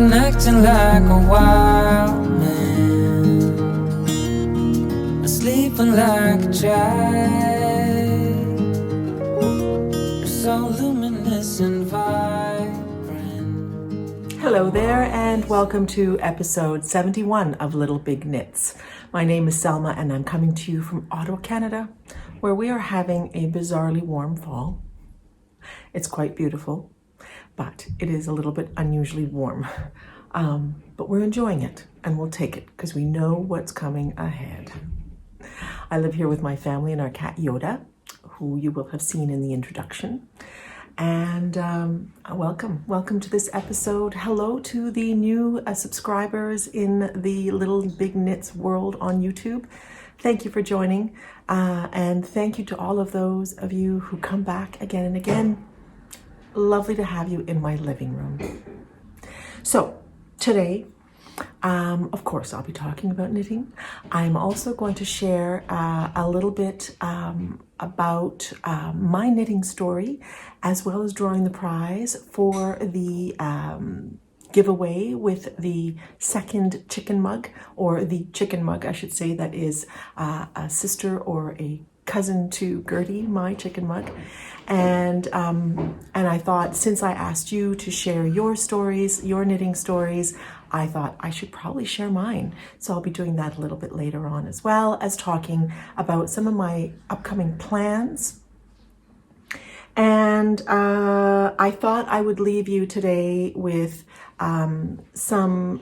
been acting like a wild man, sleeping like a child. You're so luminous and vibrant. Hello there, and welcome to episode 71 of Little Big Knits. My name is Selma, and I'm coming to you from Ottawa, Canada, where we are having a bizarrely warm fall. It's quite beautiful, but it is a little bit unusually warm. But we're enjoying it, and we'll take it because we know what's coming ahead. I live here with my family and our cat Yoda, who you will have seen in the introduction. And welcome to this episode. Hello to the new subscribers in the Little Big Knits world on YouTube. Thank you for joining, and thank you to all of those of you who come back again and again. Lovely to have you in my living room. So today, of course, I'll be talking about knitting. I'm also going to share a little bit about my knitting story, as well as drawing the prize for the giveaway with the second chicken mug, or the chicken mug, I should say, that is a sister or a cousin to Gertie, my chicken mug. And I thought, since I asked you to share your stories, your knitting stories, I thought I should probably share mine. So I'll be doing that a little bit later on, as well as talking about some of my upcoming plans. And I thought I would leave you today with some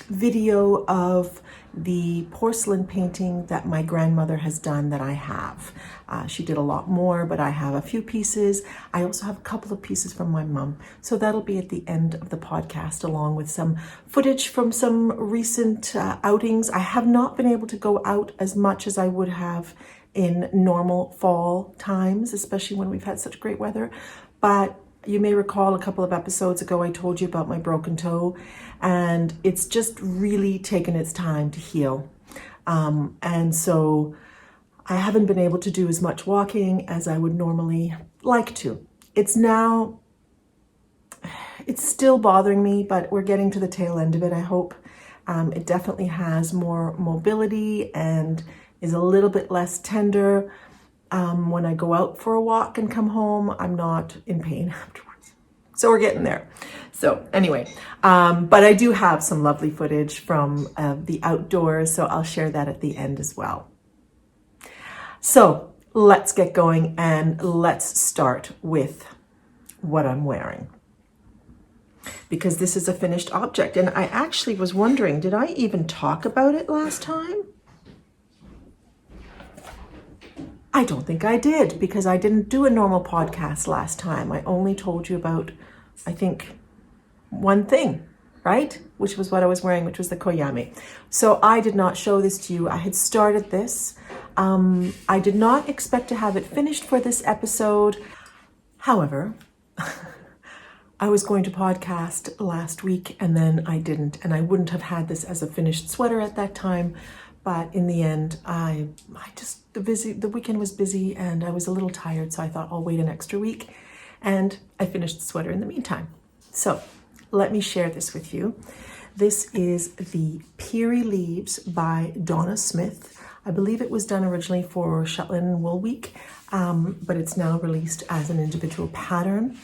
video of the porcelain painting that my grandmother has done that I have. She did a lot more, but I have a few pieces. I also have a couple of pieces from my mom. So that'll be at the end of the podcast, along with some footage from some recent outings. I have not been able to go out as much as I would have in normal fall times, especially when we've had such great weather. But you may recall a couple of episodes ago, I told you about my broken toe, and it's just really taken its time to heal. And so I haven't been able to do as much walking as I would normally like to. It's still bothering me, but we're getting to the tail end of it, I hope. It definitely has more mobility and is a little bit less tender. When I go out for a walk and come home, I'm not in pain afterwards. So we're getting there. So anyway, but I do have some lovely footage from the outdoors, so I'll share that at the end as well. So let's get going, and let's start with what I'm wearing, because this is a finished object. And I actually was wondering, did I even talk about it last time? I don't think I did, because I didn't do a normal podcast last time. I only told you about, I think, one thing, right? Which was what I was wearing, which was the koyame. So I did not show this to you. I had started this. I did not expect to have it finished for this episode. However, I was going to podcast last week, and then I didn't, and I wouldn't have had this as a finished sweater at that time. But in the end, the weekend was busy and I was a little tired, so I thought I'll wait an extra week, and I finished the sweater in the meantime. So let me share this with you. This is the Peerie Leaves by Donna Smith. I believe it was done originally for Shetland Wool Week, but it's now released as an individual pattern.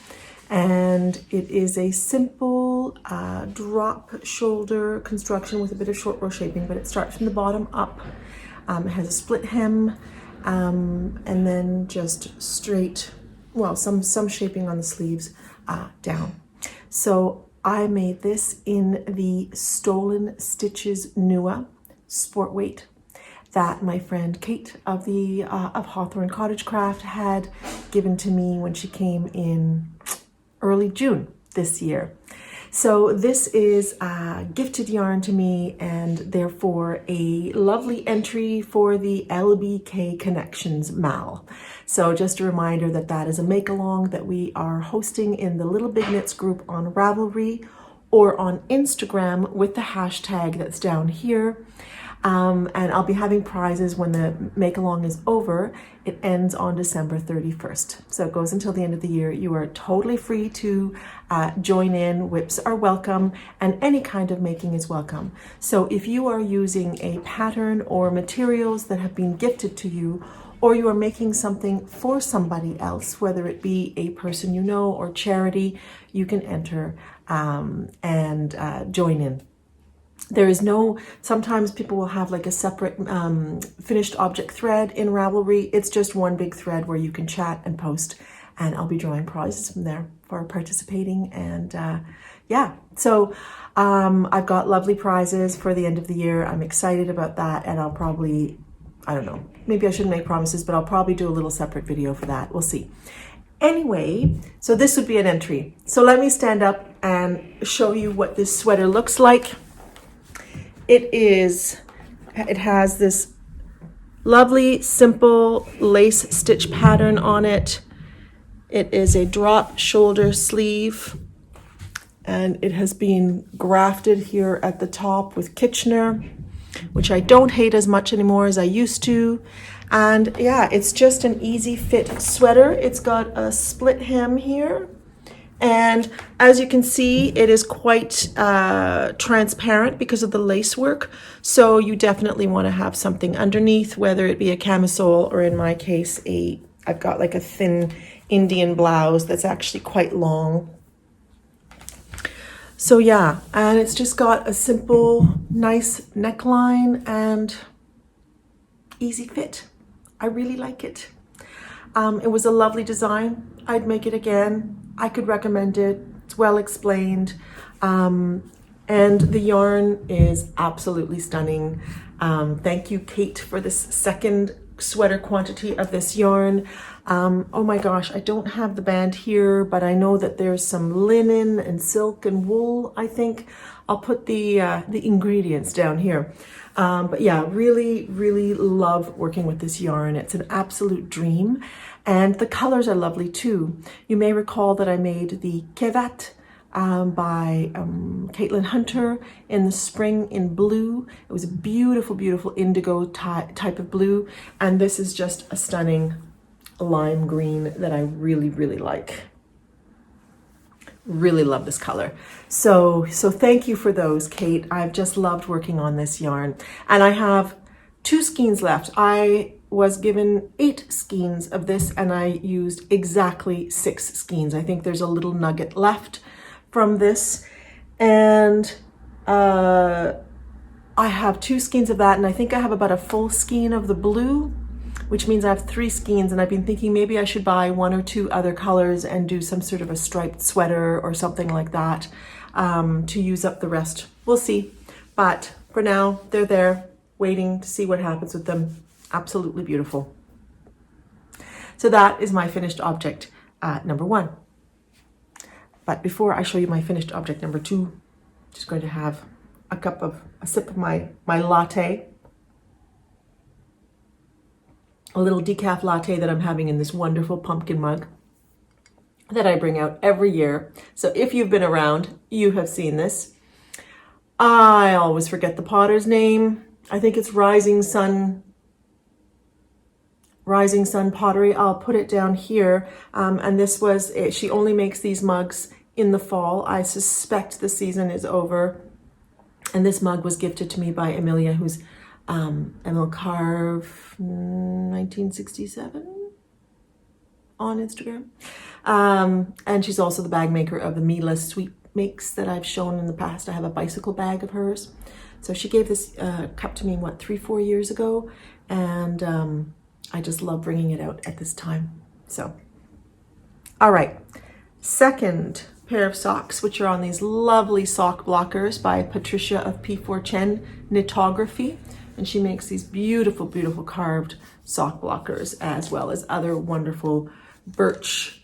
And it is a simple drop shoulder construction with a bit of short row shaping, but it starts from the bottom up. It has a split hem, and then just straight, well, some shaping on the sleeves down. So I made this in the Stolen Stitches Nua sport weight that my friend Kate of Hawthorne Cottage Craft had given to me when she came in early June this year. So this is a gifted yarn to me, and therefore a lovely entry for the LBK Connections MAL. So just a reminder that that is a make-along that we are hosting in the Little Big Knits group on Ravelry, or on Instagram with the hashtag that's down here. And I'll be having prizes when the make along is over. It ends on December 31st. So it goes until the end of the year. You are totally free to join in. WIPs are welcome, and any kind of making is welcome. So if you are using a pattern or materials that have been gifted to you, or you are making something for somebody else, whether it be a person you know or charity, you can enter and join in. There is no, sometimes people will have like a separate finished object thread in Ravelry. It's just one big thread where you can chat and post, and I'll be drawing prizes from there for participating. And yeah, so I've got lovely prizes for the end of the year. I'm excited about that, and I'll probably, I don't know, maybe I shouldn't make promises, but I'll probably do a little separate video for that. We'll see. Anyway, so this would be an entry. So let me stand up and show you what this sweater looks like. It has this lovely, simple lace stitch pattern on it. It is a drop shoulder sleeve, and it has been grafted here at the top with Kitchener, which I don't hate as much anymore as I used to. And yeah, it's just an easy fit sweater. It's got a split hem here. And as you can see, it is quite transparent because of the lace work. So you definitely want to have something underneath, whether it be a camisole or, in my case, I've got like a thin Indian blouse that's actually quite long. So yeah, and it's just got a simple, nice neckline and easy fit. I really like it. It was a lovely design. I'd make it again. I could recommend it. It's well explained. And the yarn is absolutely stunning. Thank you, Kate, for this second sweater quantity of this yarn. Oh my gosh, I don't have the band here, but I know that there's some linen and silk and wool, I think. I'll put the ingredients down here. But yeah, really, really love working with this yarn. It's an absolute dream. And the colors are lovely too. You may recall that I made the Kevat by Caitlin Hunter in the spring in blue. It was a beautiful, beautiful indigo type of blue. And this is just a stunning lime green that I really, really like. Really love this color. So thank you for those, Kate. I've just loved working on this yarn. And I have 2 skeins left. I was given 8 skeins of this, and I used exactly 6 skeins. I think there's a little nugget left from this. And I have 2 skeins of that, and I think I have about a full skein of the blue, which means I have 3 skeins, and I've been thinking maybe I should buy 1 or 2 other colors and do some sort of a striped sweater or something like that to use up the rest. We'll see. But for now, they're there, waiting to see what happens with them. Absolutely beautiful. So that is my finished object number 1. But before I show you my finished object number 2, I'm just going to have a sip of my latte. A little decaf latte that I'm having in this wonderful pumpkin mug that I bring out every year. So if you've been around, you have seen this. I always forget the potter's name. I think it's Rising Sun Pottery. I'll put it down here. And this was it. She only makes these mugs in the fall. I suspect the season is over. And this mug was gifted to me by Amelia, who's Emil Carve 1967 on Instagram. And she's also the bag maker of the Mila Sweet Makes that I've shown in the past. I have a bicycle bag of hers. So she gave this cup to me, 3-4 years ago. And I just love bringing it out at this time. So, all right. Second pair of socks, which are on these lovely sock blockers by Patricia of P4 Chen Knitography. And she makes these beautiful, beautiful carved sock blockers, as well as other wonderful birch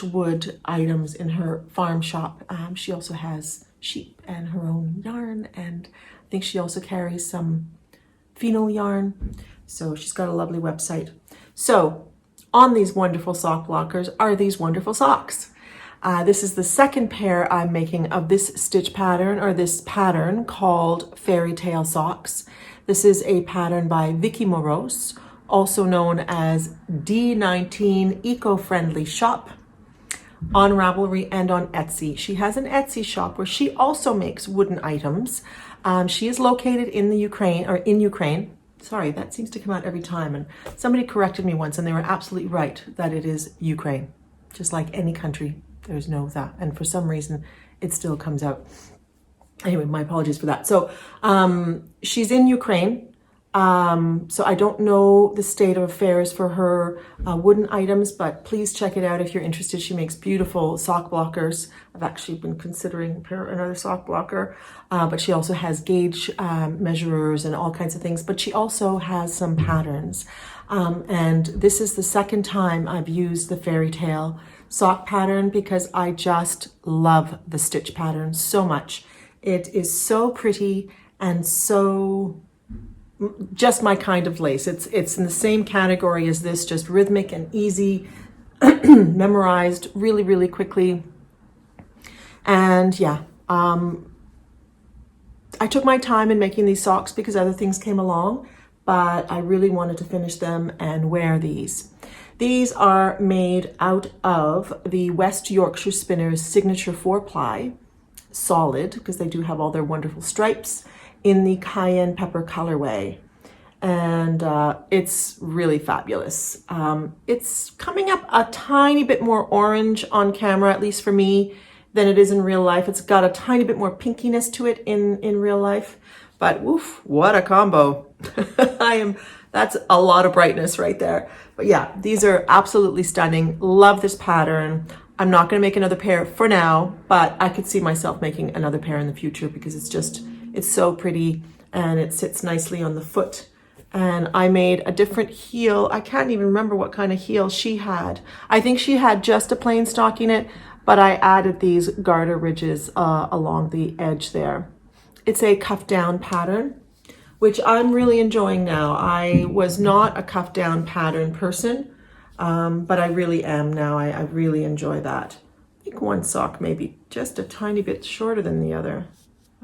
wood items in her farm shop. She also has sheep and her own yarn, and I think she also carries some phenol yarn. So she's got a lovely website. So on these wonderful sock blockers are these wonderful socks. This is the second pair I'm making of this stitch pattern, or this pattern called Fairy Tale Socks. This is a pattern by Vicky Moros, also known as D19 Eco-Friendly Shop, on Ravelry and on Etsy. She has an Etsy shop where she also makes wooden items. She is located in the Ukraine. Sorry, that seems to come out every time. And somebody corrected me once and they were absolutely right that it is Ukraine. Just like any country, there's no that. And for some reason, it still comes out. Anyway, my apologies for that. So she's in Ukraine. So I don't know the state of affairs for her wooden items, but please check it out if you're interested. She makes beautiful sock blockers. I've actually been considering another sock blocker, but she also has gauge measurers and all kinds of things, but she also has some patterns. And this is the second time I've used the Fairy Tale sock pattern because I just love the stitch pattern so much. It is so pretty and so just my kind of lace. It's in the same category as this, just rhythmic and easy, memorized really, really quickly. And yeah, I took my time in making these socks because other things came along, but I really wanted to finish them and wear these. These are made out of the West Yorkshire Spinners Signature 4-ply solid, because they do have all their wonderful stripes, in the cayenne pepper colorway. And it's really fabulous. It's coming up a tiny bit more orange on camera, at least for me, than it is in real life. It's got a tiny bit more pinkiness to it in real life, but woof, what a combo. That's a lot of brightness right there. But yeah, these are absolutely stunning. Love this pattern. I'm not gonna make another pair for now, but I could see myself making another pair in the future because it's so pretty and it sits nicely on the foot. And I made a different heel. I can't even remember what kind of heel she had. I think she had just a plain stockinette, but I added these garter ridges along the edge there. It's a cuff down pattern, which I'm really enjoying now. I was not a cuff down pattern person, but I really am now. I really enjoy that. I think one sock may be just a tiny bit shorter than the other.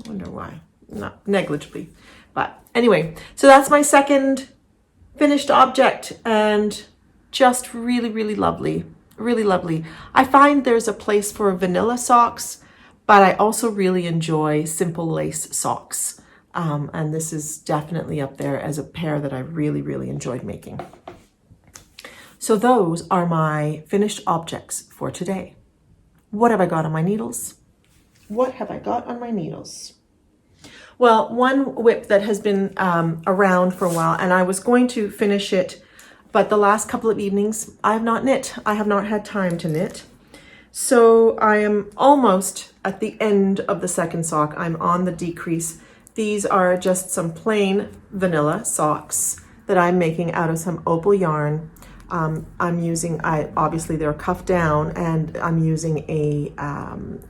I wonder why. Not negligibly. But anyway, so that's my second finished object and just really, really lovely. Really lovely. I find there's a place for vanilla socks, but I also really enjoy simple lace socks. And this is definitely up there as a pair that I really, really enjoyed making. So those are my finished objects for today. What have I got on my needles? What have I got on my needles? Well, one whip that has been around for a while, and I was going to finish it, but the last couple of evenings I have not knit. I have not had time to knit. So I am almost at the end of the second sock. I'm on the decrease. These are just some plain vanilla socks that I'm making out of some opal yarn. I'm using, obviously they're cuffed down, and I'm using a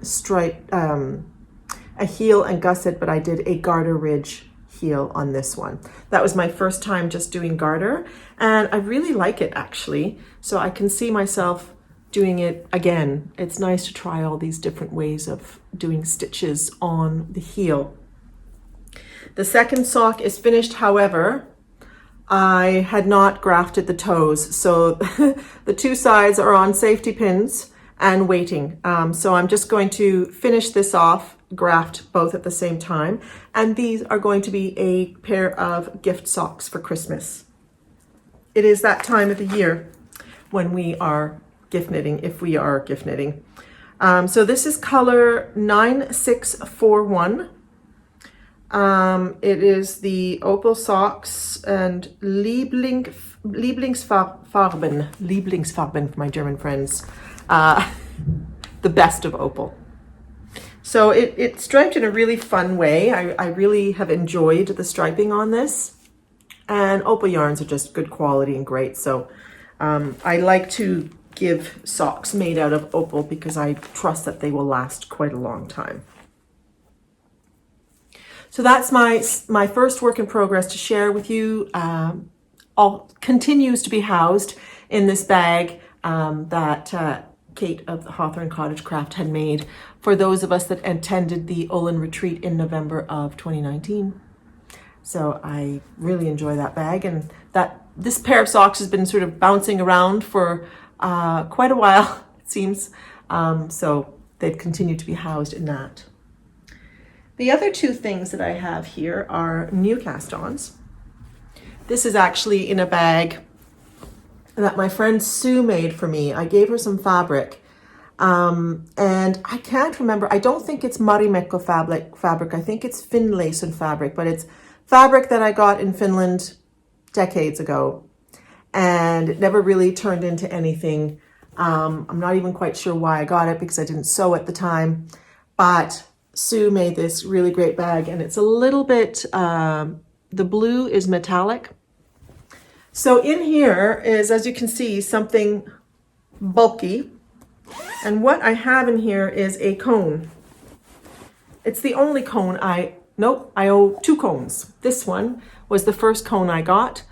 stripe, a heel and gusset, but I did a garter ridge heel on this one. That was my first time just doing garter, and I really like it actually. So I can see myself doing it again. It's nice to try all these different ways of doing stitches on the heel. The second sock is finished, however, I had not grafted the toes. So the two sides are on safety pins and waiting. So I'm just going to finish this off, graft both at the same time. And these are going to be a pair of gift socks for Christmas. It is that time of the year when we are gift knitting, if we are gift knitting. So this is color 9641. It is the opal socks and Lieblingsfarben for my German friends. The best of opal. So it's striped in a really fun way. I really have enjoyed the striping on this. And opal yarns are just good quality and great. So I like to give socks made out of opal because I trust that they will last quite a long time. So that's my first work in progress to share with you. All continues to be housed in this bag that Kate of the Hawthorne Cottage Craft had made for those of us that attended the Olin retreat in November of 2019. So I really enjoy that bag, and this pair of socks has been sort of bouncing around for quite a while, it seems. So they've continued to be housed in that. The other two things that I have here are new cast-ons. This is actually in a bag that my friend Sue made for me. I gave her some fabric, and I can't remember. I don't think it's Marimekko fabric. I think it's Finlayson fabric, but it's fabric that I got in Finland decades ago, and it never really turned into anything. I'm not even quite sure why I got it, because I didn't sew at the time, but Sue made this really great bag, and it's a little bit, the blue is metallic. So in here is, as you can see, something bulky. And what I have in here is a cone. It's the only cone I owe two cones. This one was the first cone I got,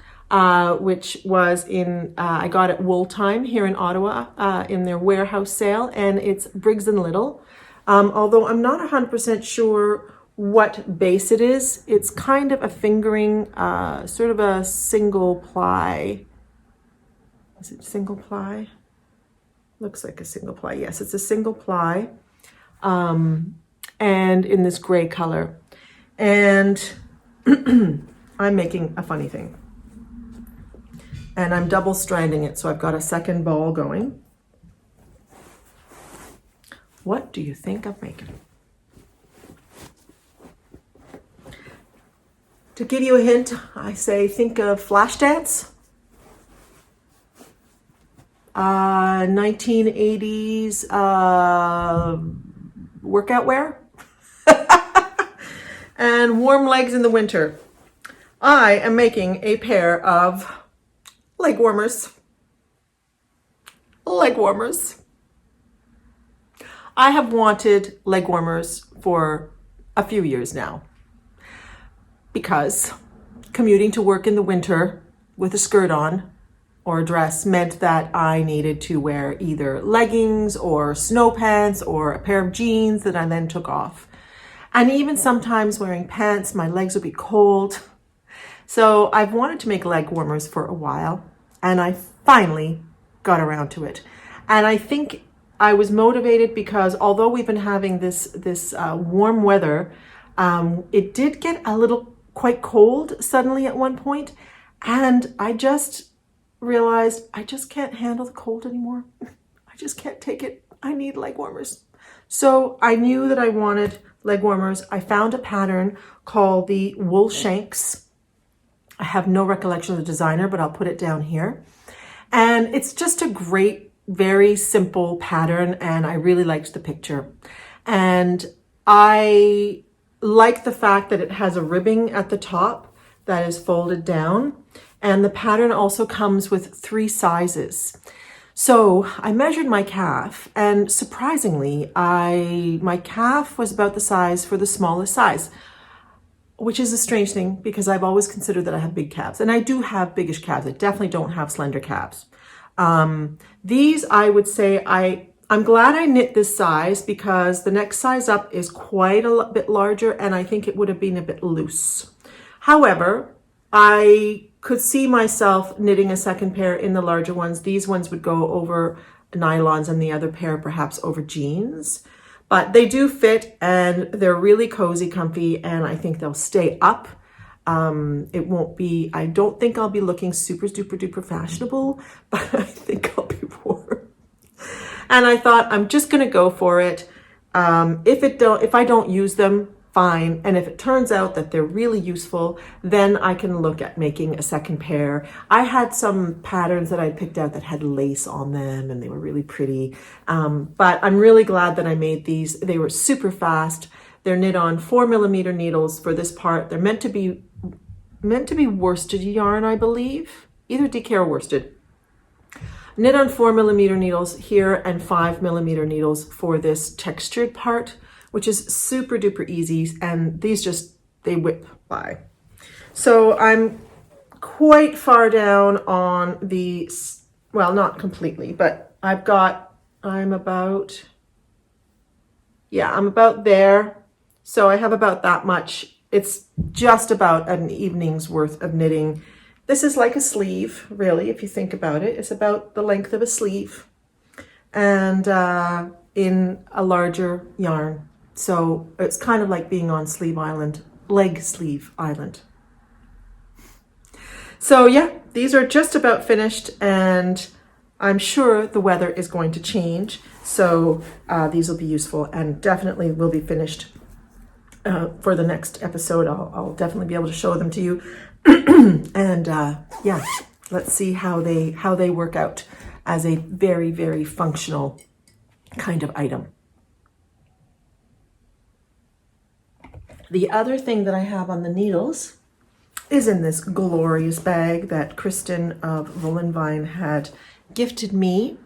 which was I got at Wool Time here in Ottawa in their warehouse sale, and it's Briggs & Little. Although I'm not 100% sure what base it is. It's kind of a fingering, sort of a single ply. Is it single ply? Looks like a single ply. Yes, it's a single ply, and in this gray color. And I'm making a funny thing. And I'm double stranding it, so I've got a second ball going. What do you think I'm making? To give you a hint, I say think of Flashdance. 1980s workout wear. And warm legs in the winter. I am making a pair of leg warmers. Leg warmers. I have wanted leg warmers for a few years now, because commuting to work in the winter with a skirt on or a dress meant that I needed to wear either leggings or snow pants or a pair of jeans that I then took off. And even sometimes wearing pants, my legs would be cold. So I've wanted to make leg warmers for a while, and I finally got around to it. And I think I was motivated because although we've been having this warm weather, it did get a little quite cold suddenly at one point, and I just realized I just can't handle the cold anymore. I just can't take it. I need leg warmers. So I knew that I wanted leg warmers. I found a pattern called the Woolshanks. I have no recollection of the designer, but I'll put it down here. And it's just a great, very simple pattern, and I really liked the picture. And I like the fact that it has a ribbing at the top that is folded down, and the pattern also comes with 3 sizes. So I measured my calf, and surprisingly, my calf was about the size for the smallest size, which is a strange thing because I've always considered that I have big calves, and I do have biggish calves. I definitely don't have slender calves. These, I would say, I'm glad I knit this size because the next size up is quite a bit larger, and I think it would have been a bit loose. However, I could see myself knitting a second pair in the larger ones. These ones would go over nylons and the other pair perhaps over jeans. But they do fit, and they're really cozy, comfy, and I think they'll stay up. It won't be, I don't think I'll be looking super duper duper fashionable, but I think I'll be warm. And I thought I'm just gonna go for it. If I don't use them, fine. And if it turns out that they're really useful, then I can look at making a second pair. I had some patterns that I picked out that had lace on them, and they were really pretty. But I'm really glad that I made these. They were super fast. They're knit on 4mm needles for this part. They're meant to be worsted yarn, I believe, either DK or worsted. Knit on 4mm needles here and 5mm needles for this textured part, which is super duper easy, and these they whip by. So I'm quite far down on the, well, not completely, but I've got I'm about there. So I have about that much. It's just about an evening's worth of knitting. This is like a sleeve, really, if you think about it. It's about the length of a sleeve and in a larger yarn. So it's kind of like being on Sleeve Island, Leg Sleeve Island. So yeah, these are just about finished, and I'm sure the weather is going to change. So these will be useful and definitely will be finished for the next episode. I'll definitely be able to show them to you. And yeah, let's see how they work out as a very, very functional kind of item. The other thing that I have on the needles is in this glorious bag that Kristen of Woolenvine had gifted me.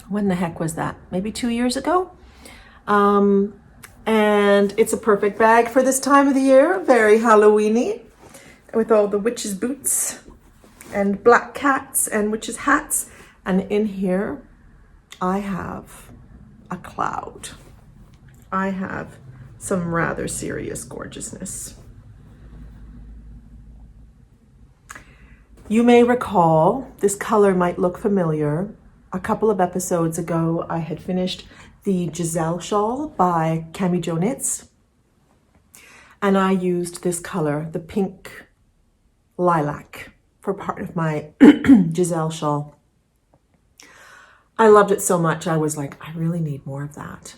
When the heck was that? Maybe 2 years ago? And it's a perfect bag for this time of the year, very Halloweeny, with all the witches' boots and black cats and witches' hats. And in here, I have a cloud. I have some rather serious gorgeousness. You may recall, this color might look familiar. A couple of episodes ago, I had finished the Giselle shawl by Cami Jo Knits. And I used this color, the pink lilac, for part of my Giselle shawl. I loved it so much, I was like, I really need more of that.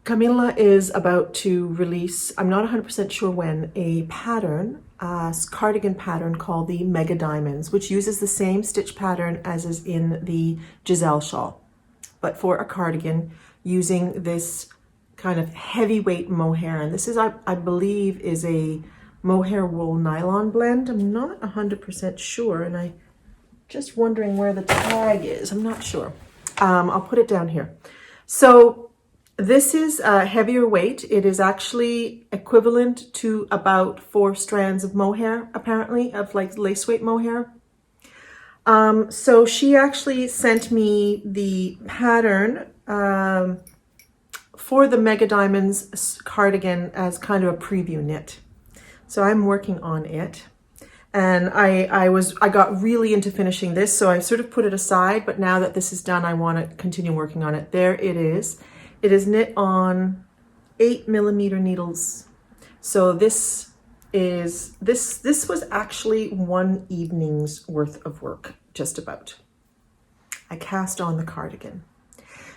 Camilla is about to release, I'm not 100% sure when, a pattern, a cardigan pattern called the Mega Diamonds, which uses the same stitch pattern as is in the Giselle shawl, but for a cardigan using this kind of heavyweight mohair. And this is, I believe, is a mohair wool nylon blend. I'm not 100% sure, and I'm just wondering where the tag is. I'm not sure. I'll put it down here. So this is heavier weight. It is actually equivalent to about 4 strands of mohair, apparently, of like lace weight mohair. So she actually sent me the pattern for the Mega Diamonds cardigan as kind of a preview knit. So I'm working on it. And I got really into finishing this, so I sort of put it aside, but now that this is done, I want to continue working on it. There it is. It is knit on 8mm needles. So this was actually one evening's worth of work, just about. I cast on the cardigan.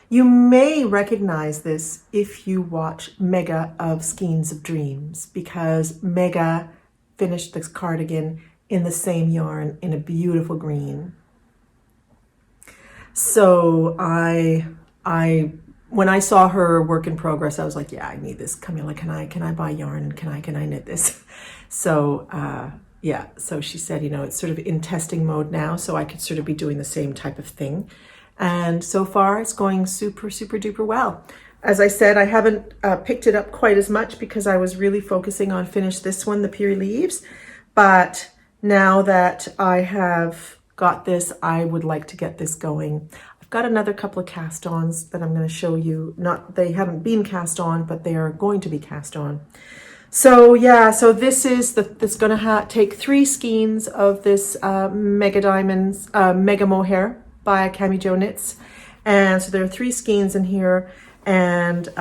You may recognize this if you watch Mega of Skeins of Dreams, because Mega finished this cardigan in the same yarn in a beautiful green. So when I saw her work in progress, I was like, yeah, I need this. Camilla, can I buy yarn? Can I knit this? So yeah, so she said, you know, it's sort of in testing mode now, so I could sort of be doing the same type of thing. And so far it's going super, super duper well. As I said, I haven't picked it up quite as much because I was really focusing on finish this one, the Peerie Leaves. But now that I have got this, I would like to get this going. I've got another couple of cast-ons that I'm going to show you. They haven't been cast on, but they are going to be cast on. So yeah, so this is it's going to take 3 skeins of this Mega Diamonds, Mega Mohair by Cami Jo Knits. And so there are 3 skeins in here. And knit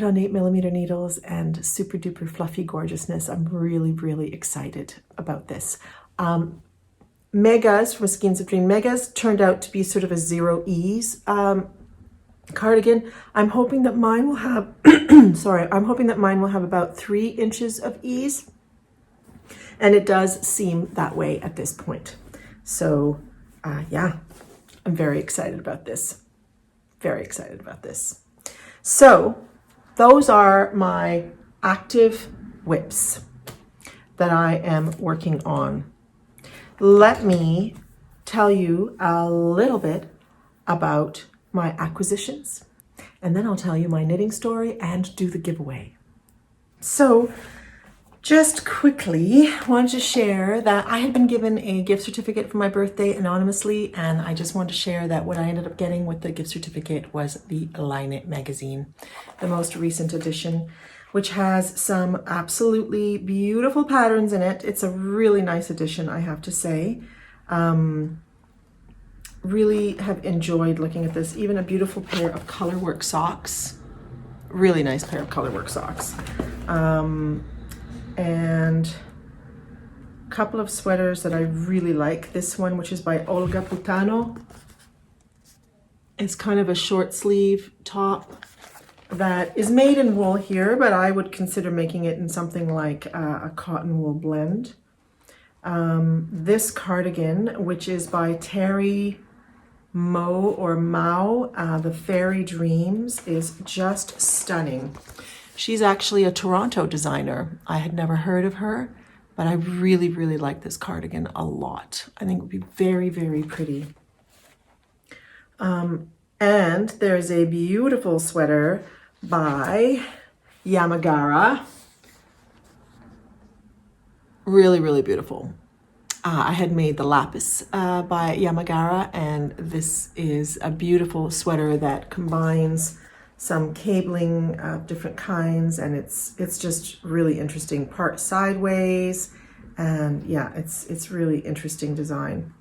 on 8mm needles and super duper fluffy gorgeousness. I'm really, really excited about this. Megas from Skeins of Dream Megas turned out to be sort of a 0 ease cardigan. I'm hoping that mine will have, I'm hoping that mine will have about 3 inches of ease. And it does seem that way at this point. So yeah. I'm very excited about this. Very excited about this. So those are my active whips that I am working on. Let me tell you a little bit about my acquisitions, and then I'll tell you my knitting story and do the giveaway. So Just quickly wanted to share that I had been given a gift certificate for my birthday anonymously, and I just wanted to share that what I ended up getting with the gift certificate was the Line It magazine, the most recent edition, which has some absolutely beautiful patterns in it. It's a really nice edition, I have to say. Really have enjoyed looking at this. Even a beautiful pair of colorwork socks. Really nice pair of colorwork socks. And a couple of sweaters that I really like. This one, which is by Olga Putano. It's kind of a short sleeve top that is made in wool here, but I would consider making it in something like a cotton wool blend. This cardigan, which is by Terry Mao, The Fairy Dreams, is just stunning. She's actually a Toronto designer. I had never heard of her, but I really, really like this cardigan a lot. I think it would be very, very pretty. And there's a beautiful sweater by Yamagara. Really, really beautiful. I had made the lapis by Yamagara, and this is a beautiful sweater that combines some cabling of different kinds, and it's just really interesting. Part sideways, and yeah, it's really interesting design.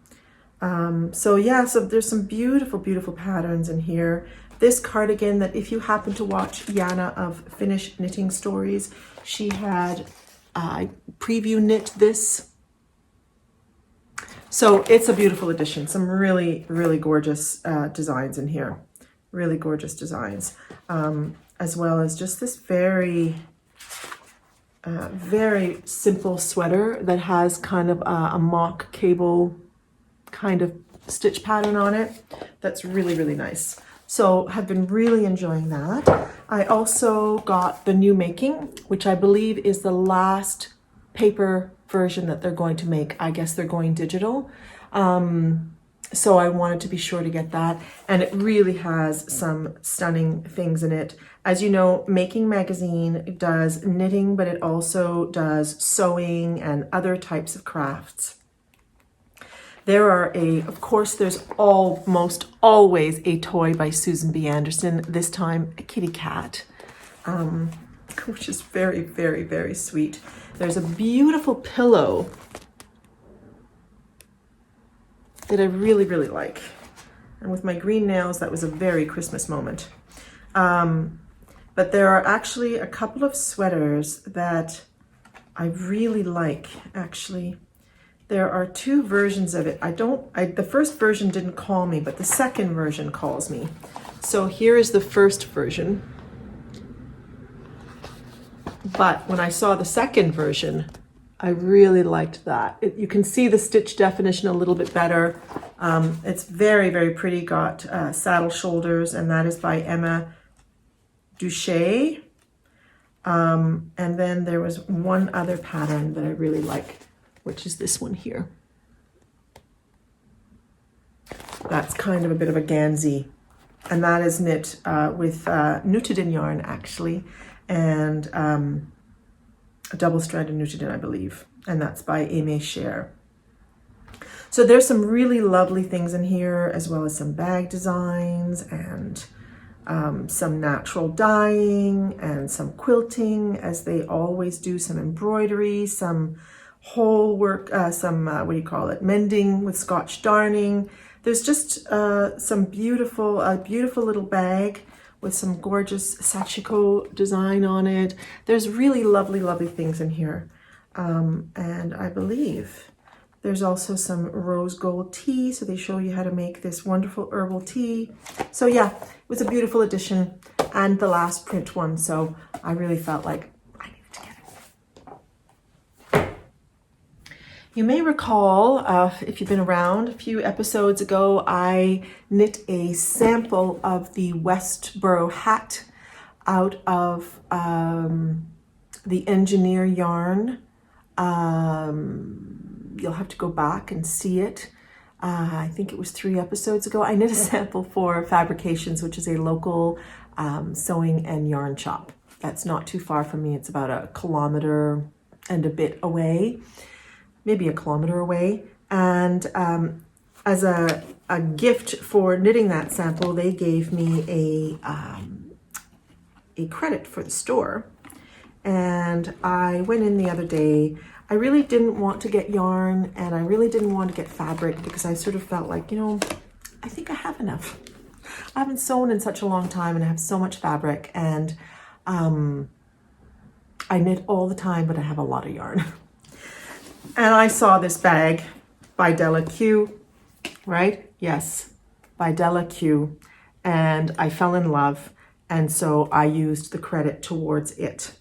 So there's some beautiful, beautiful patterns in here. This cardigan that if you happen to watch Jana of Finnish Knitting Stories, she had preview knit this. So it's a beautiful edition. Some really, really gorgeous designs in here. Really gorgeous designs. As well as just this very, very simple sweater that has kind of a mock cable kind of stitch pattern on it. That's really, really nice. So have been really enjoying that. I also got the New Making, which I believe is the last paper version that they're going to make. I guess they're going digital. So I wanted to be sure to get that. And it really has some stunning things in it. As you know, Making Magazine does knitting, but it also does sewing and other types of crafts. There are of course, there's almost always a toy by Susan B. Anderson, this time a kitty cat, which is very, very, very sweet. There's a beautiful pillow that I really, really like. And with my green nails, that was a very Christmas moment. But there are actually a couple of sweaters that I really like, actually. There are two versions of it. The first version didn't call me, but the second version calls me. So here is the first version. But when I saw the second version, I really liked that. You can see the stitch definition a little bit better. It's very, very pretty. Got saddle shoulders, and that is by Emma Duché. And then there was one other pattern that I really like, which is this one here. That's kind of a bit of a Gansey. And that is knit with Nutidin yarn, actually, and a double-stranded Nutidin, I believe. And that's by Aimee Cher. So there's some really lovely things in here, as well as some bag designs and some natural dyeing and some quilting, as they always do, some embroidery, some whole work, mending with Scotch darning. There's just some beautiful little bag with some gorgeous sachiko design on it. There's really lovely, lovely things in here. And I believe there's also some rose gold tea. So they show you how to make this wonderful herbal tea. So yeah, it was a beautiful edition and the last print one. So I really felt like I needed to get it. You may recall, if you've been around a few episodes ago, I knit a sample of the Westboro hat out of the Engineer yarn. You'll have to go back and see it. I think it was 3 episodes ago. I knit a sample for Fabrications, which is a local sewing and yarn shop. That's not too far from me. It's about a kilometer, and a bit away, maybe a kilometer away. And as a gift for knitting that sample, they gave me a credit for the store. And I went in the other day. I really didn't want to get yarn and I really didn't want to get fabric because I sort of felt like, I think I have enough. I haven't sewn in such a long time and I have so much fabric, and I knit all the time, but I have a lot of yarn. And I saw this bag by Della Q, right? Yes, by Della Q. And I fell in love. And so I used the credit towards it.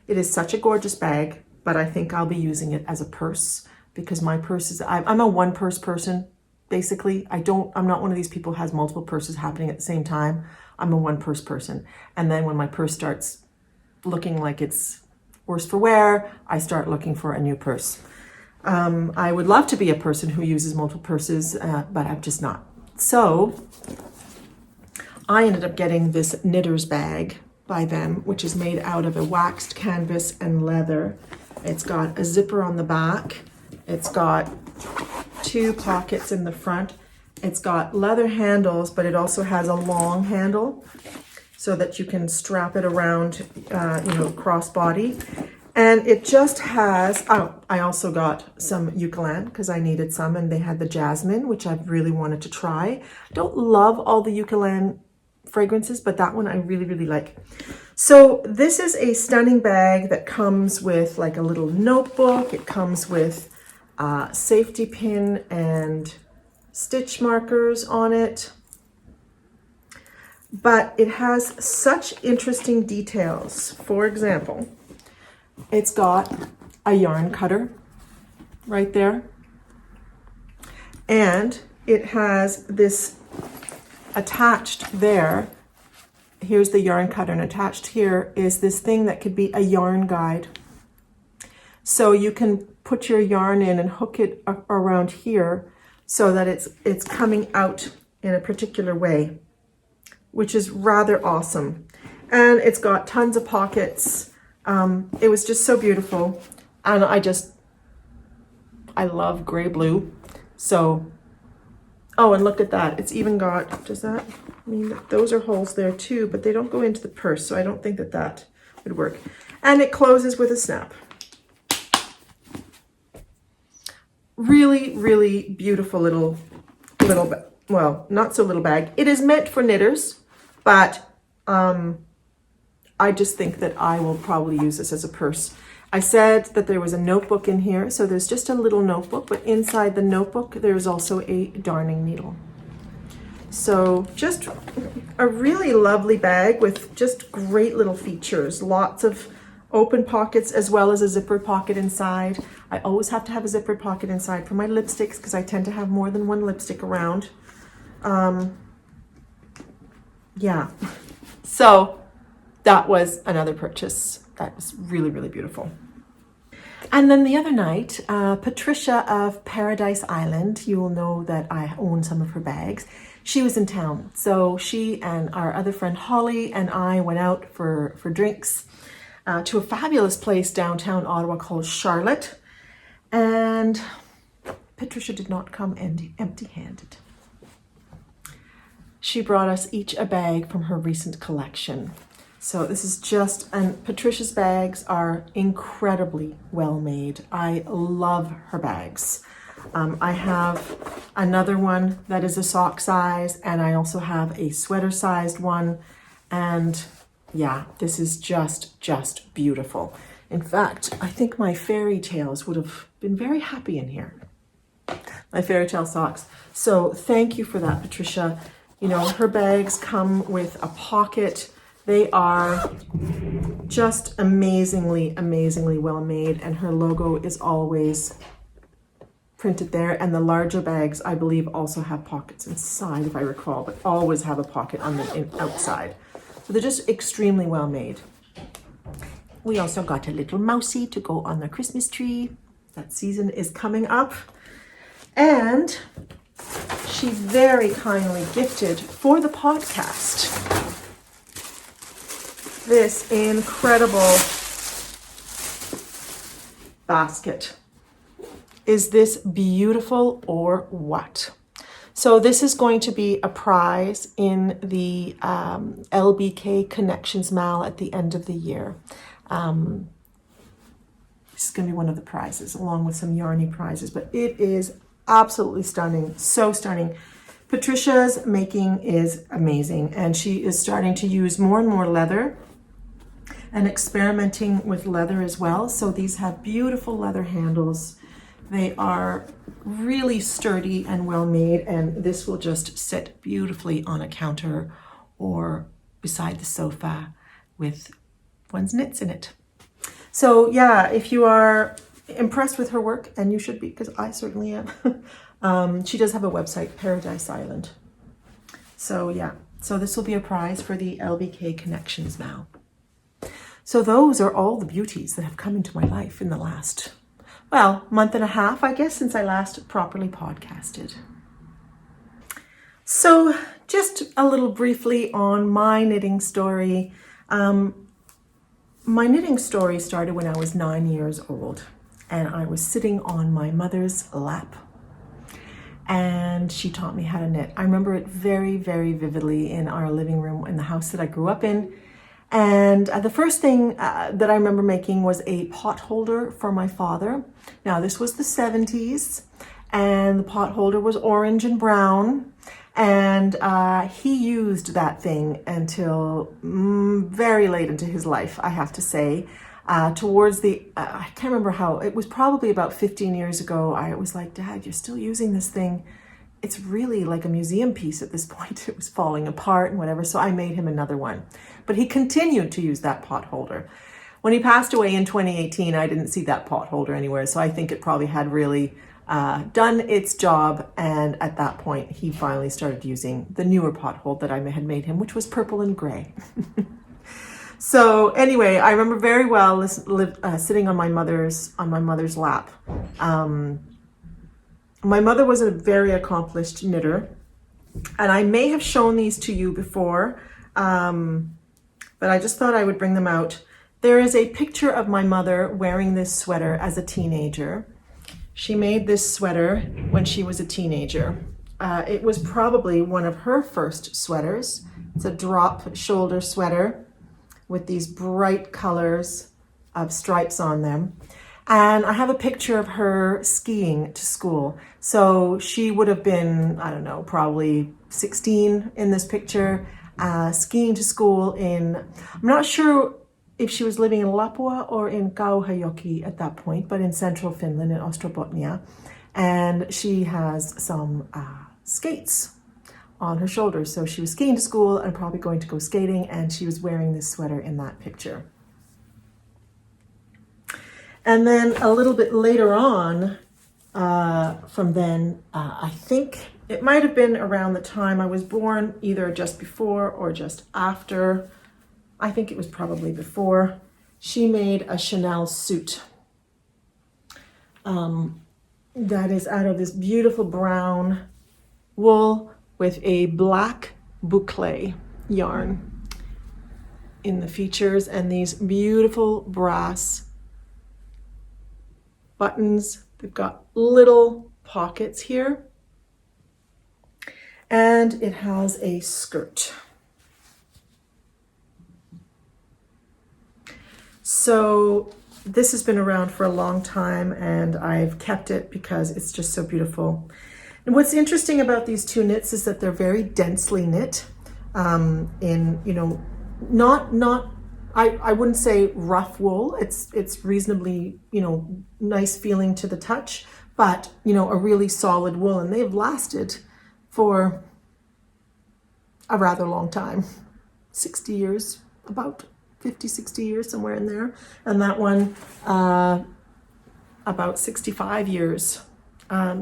It is such a gorgeous bag, but I think I'll be using it as a purse because my purse is, I'm a one purse person, basically. I'm not one of these people who has multiple purses happening at the same time. I'm a one purse person. And then when my purse starts looking like it's worse for wear, I start looking for a new purse. I would love to be a person who uses multiple purses, but I'm just not. So I ended up getting this knitter's bag by them, which is made out of a waxed canvas and leather. It's got a zipper on the back. It's got 2 pockets in the front. It's got leather handles, but it also has a long handle so that you can strap it around, crossbody. And it just has, I also got some eucalyptus because I needed some, and they had the jasmine, which I've really wanted to try. I don't love all the eucalyptus fragrances, but that one I really, really like. So this is a stunning bag that comes with like a little notebook. It comes with safety pin and stitch markers on it. But it has such interesting details. For example, it's got a yarn cutter right there. And it has this attached there. Here's the yarn cutter, and attached here is this thing that could be a yarn guide. So you can put your yarn in and hook it around here so that it's coming out in a particular way, which is rather awesome. And it's got tons of pockets. It was just so beautiful. And I love gray blue. So, oh, and look at that. It's even got, does that mean those are holes there too, but they don't go into the purse. So I don't think that would work. And it closes with a snap. Really, really beautiful little, well, not so little bag. It is meant for knitters, but I just think that I will probably use this as a purse. I said that there was a notebook in here, so there's just a little notebook, but inside the notebook there's also a darning needle. So just a really lovely bag with just great little features, lots of open pockets as well as a zippered pocket inside. I always have to have a zippered pocket inside for my lipsticks because I tend to have more than one lipstick around. Yeah, so that was another purchase. That was really, really beautiful. And then the other night, Patricia of Paradise Island, you will know that I own some of her bags. She was in town. So she and our other friend Holly and I went out for drinks to a fabulous place downtown Ottawa called Charlotte. And Patricia did not come empty-handed. She brought us each a bag from her recent collection. So this is just, and Patricia's bags are incredibly well made. I love her bags. I have another one that is a sock size, and I also have a sweater sized one. And yeah, this is just beautiful. In fact, I think my fairy tales would have been very happy in here. My fairy tale socks. So thank you for that, Patricia. You know, her bags come with a pocket. They are just amazingly well made, and her logo is always printed there. And the larger bags, I believe, also have pockets inside, if I recall, but always have a pocket on the outside. So they're just extremely well made. We also got a little mousey to go on the Christmas tree. That season is coming up. And she very kindly gifted for the podcast this incredible basket. Is this beautiful or what? So this is going to be a prize in the LBK Connections Mal at the end of the year. This is going to be one of the prizes, along with some yarny prizes, but it is absolutely stunning, so stunning. Patricia's making is amazing, and she is starting to use more and more leather and experimenting with leather as well. So these have beautiful leather handles. They are really sturdy and well made, and this will just sit beautifully on a counter or beside the sofa with one's knits in it. So yeah, if you are impressed with her work, and you should be, because I certainly am, she does have a website, Paradise Island. So yeah, so this will be a prize for the LBK Connections now. So those are all the beauties that have come into my life in the last, well, month and a half, I guess, since I last properly podcasted. So just a little briefly on my knitting story. My knitting story started when I was 9 years old, and I was sitting on my mother's lap, and she taught me how to knit. I remember it very, very vividly in our living room in the house that I grew up in. And the first thing that I remember making was a pot holder for my father. Now, this was the 70s, and the pot holder was orange and brown. And he used that thing until very late into his life, I have to say. Towards the, I can't remember how, it was probably about 15 years ago, I was like, Dad, you're still using this thing. It's really like a museum piece at this point. It was falling apart and whatever, so I made him another one. But he continued to use that pot holder. When he passed away in 2018, I didn't see that pot holder anywhere, so I think it probably had really done its job, and at that point he finally started using the newer pot hold that I had made him, which was purple and gray. So anyway, I remember very well sitting on my mother's lap. My mother was a very accomplished knitter, and I may have shown these to you before, but I just thought I would bring them out. There is a picture of my mother wearing this sweater as a teenager. She made this sweater when she was a teenager. It was probably one of her first sweaters. It's a drop shoulder sweater with these bright colors of stripes on them. And I have a picture of her skiing to school. So she would have been, I don't know, probably 16 in this picture, skiing to school in, I'm not sure if she was living in Lapua or in Kauhajoki at that point, but in central Finland, in Ostrobotnia. And she has some skates on her shoulders. So she was skiing to school and probably going to go skating, and she was wearing this sweater in that picture. And then a little bit later on, from then, I think it might have been around the time I was born, either just before or just after. I think it was probably before. She made a Chanel suit that is out of this beautiful brown wool with a black boucle yarn in the features, and these beautiful brass buttons. They've got little pockets here, and it has a skirt. So this has been around for a long time, and I've kept it because it's just so beautiful. And what's interesting about these two knits is that they're very densely knit, in, you know, not I wouldn't say rough wool. It's reasonably, you know, nice feeling to the touch, but, you know, a really solid wool, and they've lasted for a rather long time, 60 years, about 50, 60 years, somewhere in there. And that one, about 65 years.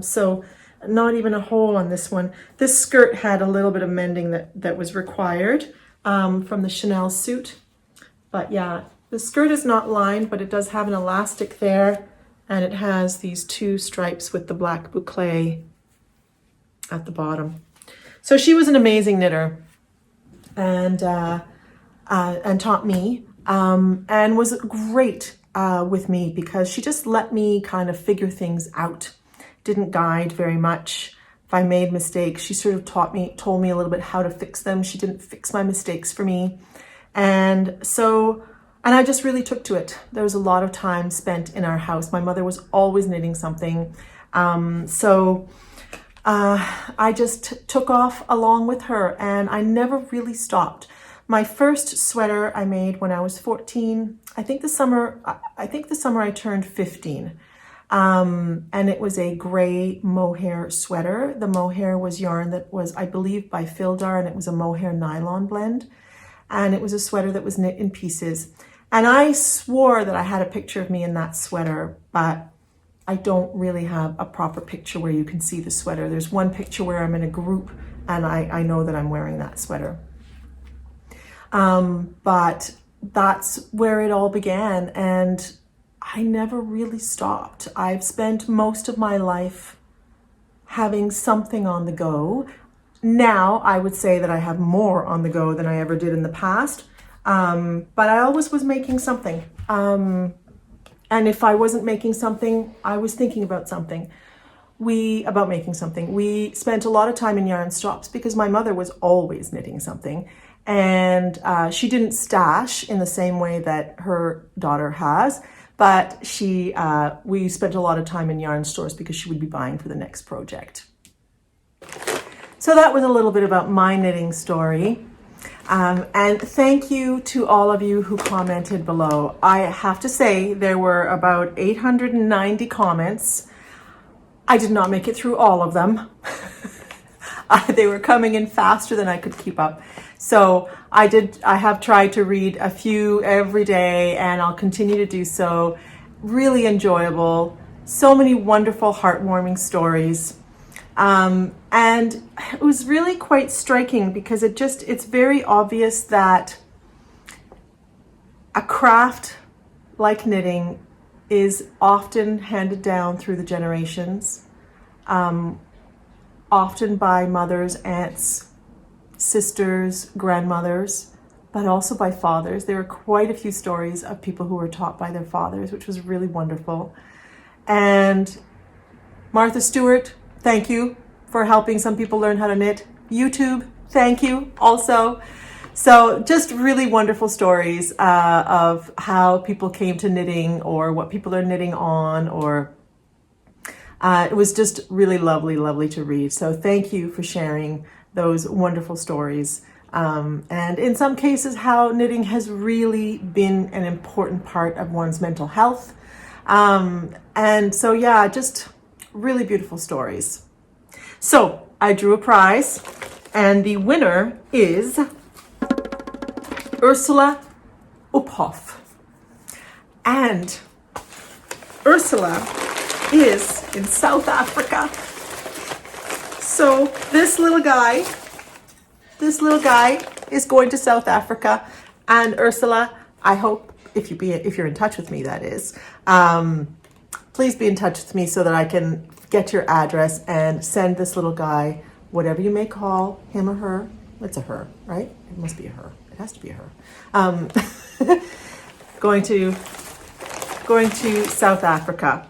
So not even a hole on this one. This skirt had a little bit of mending that was required from the Chanel suit. But yeah, the skirt is not lined, but it does have an elastic there, and it has these two stripes with the black boucle at the bottom. So she was an amazing knitter, and taught me, and was a great with me because she just let me kind of figure things out. Didn't guide very much. If I made mistakes, she sort of told me a little bit how to fix them. She didn't fix my mistakes for me. And I just really took to it. There was a lot of time spent in our house. My mother was always knitting something. I just took off along with her, and I never really stopped. My first sweater I made when I was 14, I think the summer I turned 15. And it was a gray mohair sweater. The mohair was yarn that was, I believe, by Fildar, and it was a mohair nylon blend. And it was a sweater that was knit in pieces. And I swore that I had a picture of me in that sweater, but I don't really have a proper picture where you can see the sweater. There's one picture where I'm in a group and I know that I'm wearing that sweater. But that's where it all began, and I never really stopped. I've spent most of my life having something on the go. Now I would say that I have more on the go than I ever did in the past. But I always was making something. And if I wasn't making something, I was thinking about making something. We spent a lot of time in yarn stops because my mother was always knitting something. And she didn't stash in the same way that her daughter has, but we spent a lot of time in yarn stores because she would be buying for the next project. So that was a little bit about my knitting story. And thank you to all of you who commented below. I have to say there were about 890 comments. I did not make it through all of them. They were coming in faster than I could keep up. So I have tried to read a few every day, and I'll continue to do so. Really enjoyable. So many wonderful, heartwarming stories. And it was really quite striking because it's very obvious that a craft like knitting is often handed down through the generations, often by mothers, aunts, sisters, grandmothers, but also by fathers. There are quite a few stories of people who were taught by their fathers, which was really wonderful. And Martha Stewart, thank you for helping some people learn how to knit. YouTube, thank you also. So just really wonderful stories of how people came to knitting or what people are knitting on, or it was just really lovely to read. So thank you for sharing those wonderful stories. And in some cases, how knitting has really been an important part of one's mental health. And so, yeah, just really beautiful stories. So I drew a prize, and the winner is Ursula Uphoff. And Ursula is in South Africa. So this little guy is going to South Africa. And Ursula, I hope if you're in touch with me, that is, please be in touch with me so that I can get your address and send this little guy, whatever you may call him or her. It's a her, right? It must be a her. It has to be a her. Going to South Africa.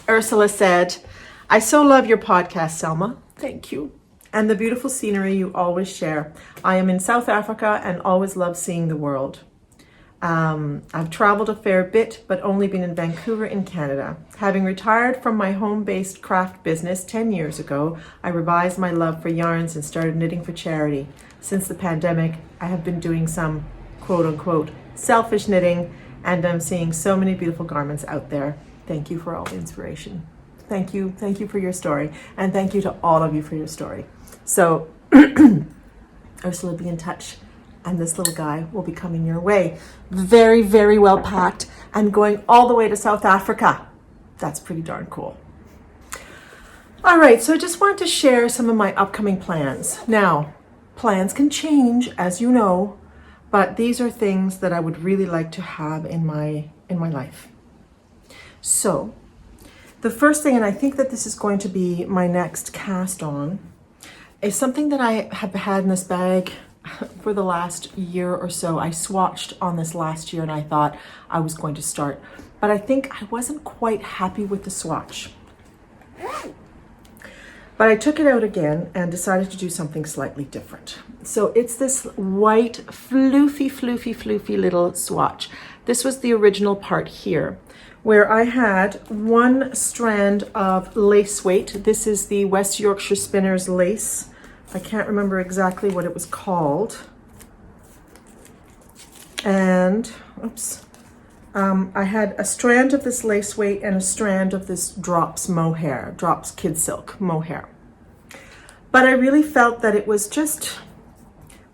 Ursula said, "I so love your podcast, Selma. Thank you. And the beautiful scenery you always share. I am in South Africa and always love seeing the world. I've traveled a fair bit, but only been in Vancouver in Canada. Having retired from my home-based craft business 10 years ago, I revised my love for yarns and started knitting for charity. Since the pandemic, I have been doing some quote-unquote selfish knitting, and I'm seeing so many beautiful garments out there. Thank you for all the inspiration." Thank you for your story, and thank you to all of you for your story. So Ursula, be in touch, and this little guy will be coming your way. Very, very well packed and going all the way to South Africa. That's pretty darn cool. All right, so I just wanted to share some of my upcoming plans. Now, plans can change, as you know, but these are things that I would really like to have in my life. So the first thing, and I think that this is going to be my next cast on, is something that I have had in this bag for the last year or so. I swatched on this last year and I thought I was going to start, but I think I wasn't quite happy with the swatch. But I took it out again and decided to do something slightly different. So it's this white, floofy little swatch. This was the original part here, where I had one strand of lace weight. This is the West Yorkshire Spinners lace. I can't remember exactly what it was called. And, oops. I had a strand of this lace weight and a strand of this Drops mohair, Drops Kid Silk mohair. But I really felt that it was just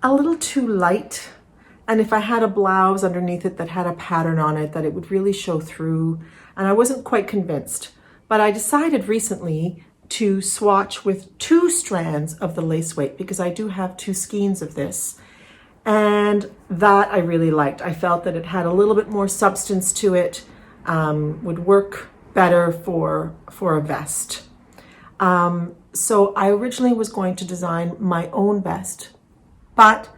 a little too light. And if I had a blouse underneath it that had a pattern on it, that it would really show through. And I wasn't quite convinced. But I decided recently to swatch with 2 strands of the lace weight because I do have 2 skeins of this. And that I really liked. I felt that it had a little bit more substance to it, would work better for a vest. So I originally was going to design my own vest, but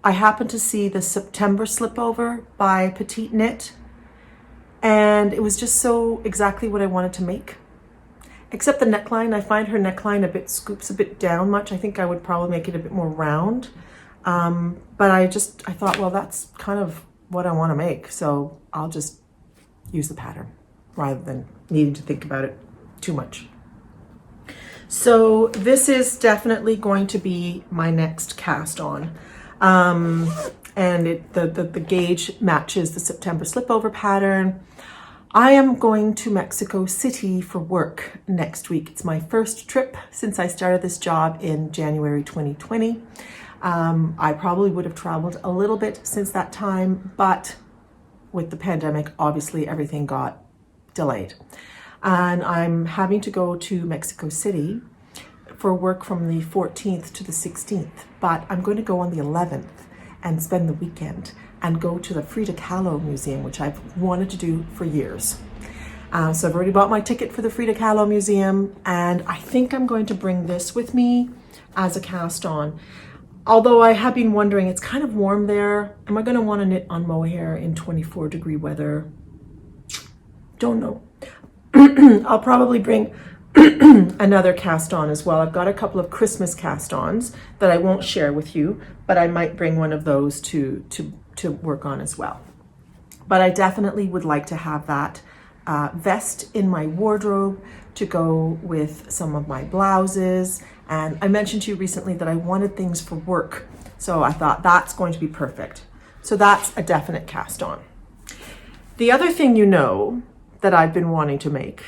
I happened to see the September slipover by Petite Knit, and it was just so exactly what I wanted to make. Except the neckline, I find her neckline scoops a bit down much. I think I would probably make it a bit more round. But I thought, well, that's kind of what I want to make. So I'll just use the pattern rather than needing to think about it too much. So this is definitely going to be my next cast on. And the gauge matches the September slipover pattern. I am going to Mexico City for work next week. It's my first trip since I started this job in January 2020. I probably would have traveled a little bit since that time, but with the pandemic, obviously everything got delayed. And I'm having to go to Mexico City for work from the 14th to the 16th, but I'm going to go on the 11th and spend the weekend and go to the Frida Kahlo Museum, which I've wanted to do for years. So I've already bought my ticket for the Frida Kahlo Museum, and I think I'm going to bring this with me as a cast on. Although I have been wondering, it's kind of warm there. Am I going to want to knit on mohair in 24-degree weather? Don't know. I'll probably bring another cast on as well. I've got a couple of Christmas cast ons that I won't share with you, but I might bring one of those to work on as well. But I definitely would like to have that vest in my wardrobe to go with some of my blouses. And I mentioned to you recently that I wanted things for work. So I thought that's going to be perfect. So that's a definite cast on. The other thing you know that I've been wanting to make,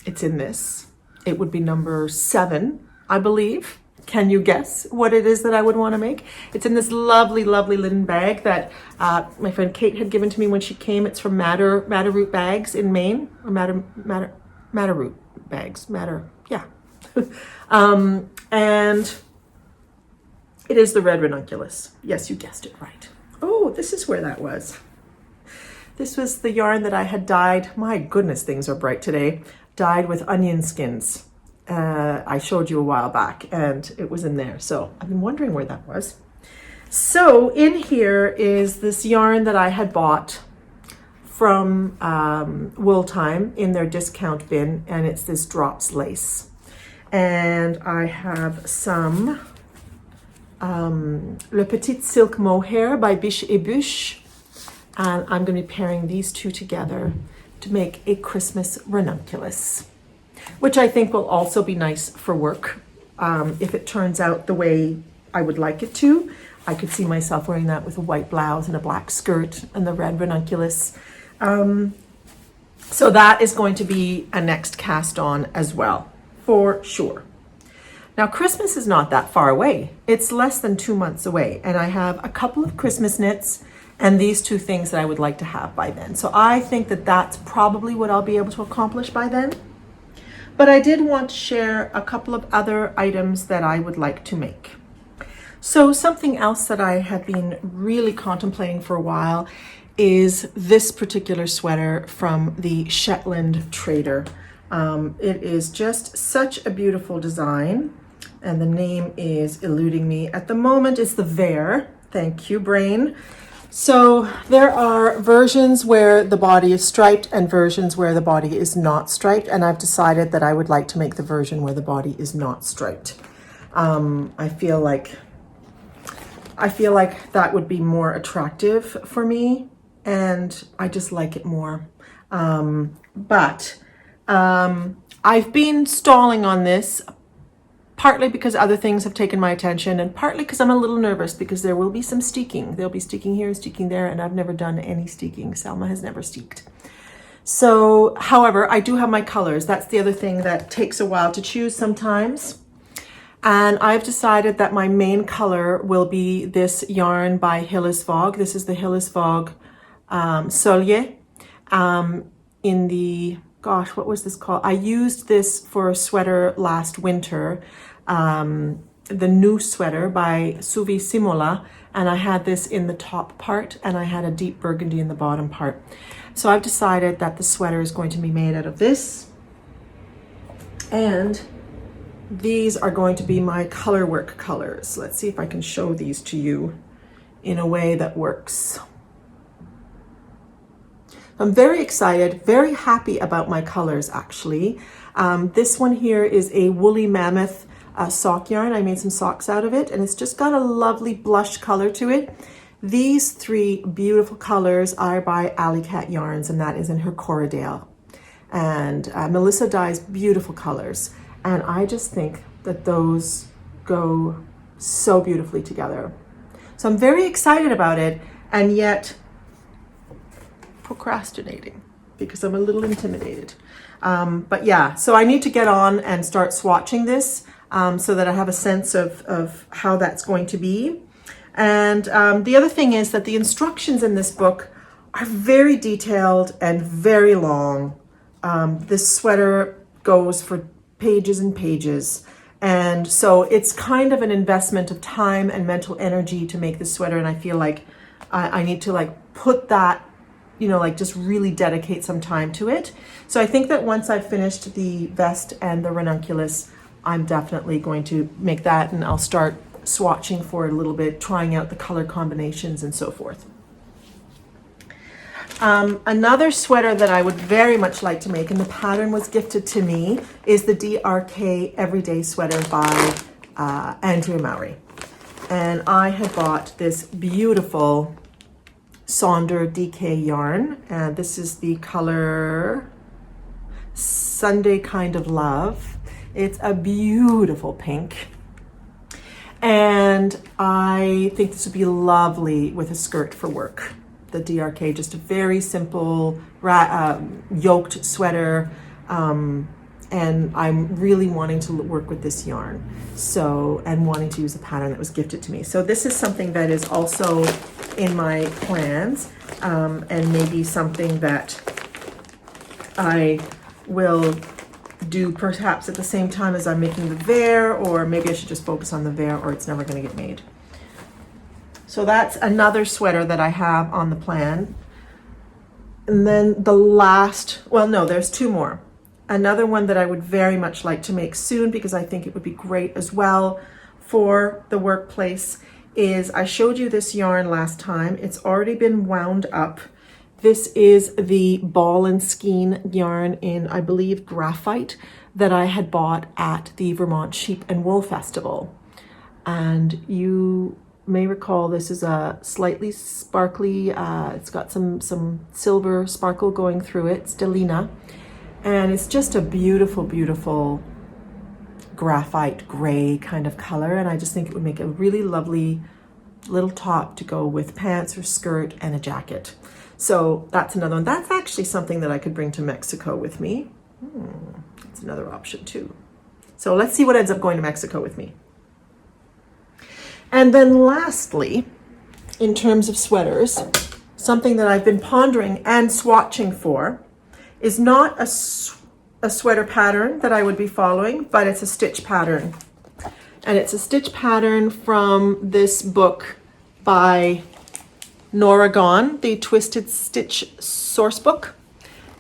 it's in this. It would be number 7, I believe. Can you guess what it is that I would want to make? It's in this lovely linen bag that my friend Kate had given to me when she came. It's from Matterroot Bags in Maine, or Matterroot Bags, yeah. And it is the red ranunculus. Yes, you guessed it right. Oh, this is where that was. This was the yarn that I had dyed. My goodness, things are bright today. Dyed with onion skins. I showed you a while back, and it was in there. So I've been wondering where that was. So in here is this yarn that I had bought from Wool Time in their discount bin, and it's this Drops lace. And I have some Le Petit Silk Mohair by Biche et Bûche, and I'm going to be pairing these two together to make a Christmas ranunculus, which I think will also be nice for work. If it turns out the way I would like it to, I could see myself wearing that with a white blouse and a black skirt and the red ranunculus. So that is going to be a next cast on as well, for sure. Now, Christmas is not that far away. It's less than 2 months away, and I have a couple of Christmas knits and these two things that I would like to have by then. So I think that that's probably what I'll be able to accomplish by then. But I did want to share a couple of other items that I would like to make. So something else that I have been really contemplating for a while is this particular sweater from the Shetland Trader. It is just such a beautiful design. and the name is eluding me at the moment. It's the Vare. Thank you, brain. So there are versions where the body is striped and versions where the body is not striped, and I've decided that I would like to make the version where the body is not striped. I feel like that would be more attractive for me, and I just like it more. But I've been stalling on this, partly because other things have taken my attention, and partly because I'm a little nervous because there will be some steeking. There'll be steeking here and steeking there, and I've never done any steeking. Selma has never steeked. So, however, I do have my colors. That's the other thing that takes a while to choose sometimes. And I've decided that my main color will be this yarn by Hillesvåg. This is the Hillesvåg Solje in the, gosh, what was this called? I used this for a sweater last winter, the new sweater by Suvi Simola, and I had this in the top part and I had a deep burgundy in the bottom part. So I've decided that the sweater is going to be made out of this, and these are going to be my color work colors. Let's see if I can show these to you in a way that works. I'm very excited, very happy about my colors actually. This one here is a woolly mammoth sock yarn. I made some socks out of it, and it's just got a lovely blush color to it. These three beautiful colors are by Alley Cat Yarns, and that is in her Corridale. And Melissa dyes beautiful colors, and I just think that those go so beautifully together. So I'm very excited about it, and yet procrastinating because I'm a little intimidated. But yeah, so I need to get on and start swatching this so that I have a sense of how that's going to be. And the other thing is that the instructions in this book are very detailed and very long. This sweater goes for pages and pages. And so it's kind of an investment of time and mental energy to make this sweater. And I feel like I need to like put that, you know, like just really dedicate some time to it. So I think that once I've finished the vest and the ranunculus, I'm definitely going to make that, and I'll start swatching for it a little bit, trying out the color combinations and so forth. Another sweater that I would very much like to make, and the pattern was gifted to me, is the DRK Everyday Sweater by Andrea Mowry. And I had bought this beautiful Sonder DK yarn, and this is the color Sunday Kind of Love. It's a beautiful pink, and I think this would be lovely with a skirt for work. The DRK, just a very simple yoked sweater, and I'm really wanting to work with this yarn, so, and wanting to use the pattern that was gifted to me. So this is something that is also in my plans, and maybe something that I will do perhaps at the same time as I'm making the Vare, or maybe I should just focus on the Vare, or it's never going to get made. So that's another sweater that I have on the plan. And then the last, well, no, there's two more. Another one that I would very much like to make soon, because I think it would be great as well for the workplace, is I showed you this yarn last time. It's already been wound up. This is the Ball and Skein yarn in, I believe, graphite, that I had bought at the Vermont Sheep and Wool Festival. And you may recall this is a slightly sparkly, it's got some silver sparkle going through it, stellina. And it's just a beautiful, beautiful graphite gray kind of color. And I just think it would make a really lovely little top to go with pants or skirt and a jacket. So that's another one. That's actually something that I could bring to Mexico with me. That's another option too. So let's see what ends up going to Mexico with me. And then lastly, in terms of sweaters, something that I've been pondering and swatching for is not a sweater pattern that I would be following, but it's a stitch pattern. And it's a stitch pattern from this book by Nora Gone, the Twisted Stitch Sourcebook.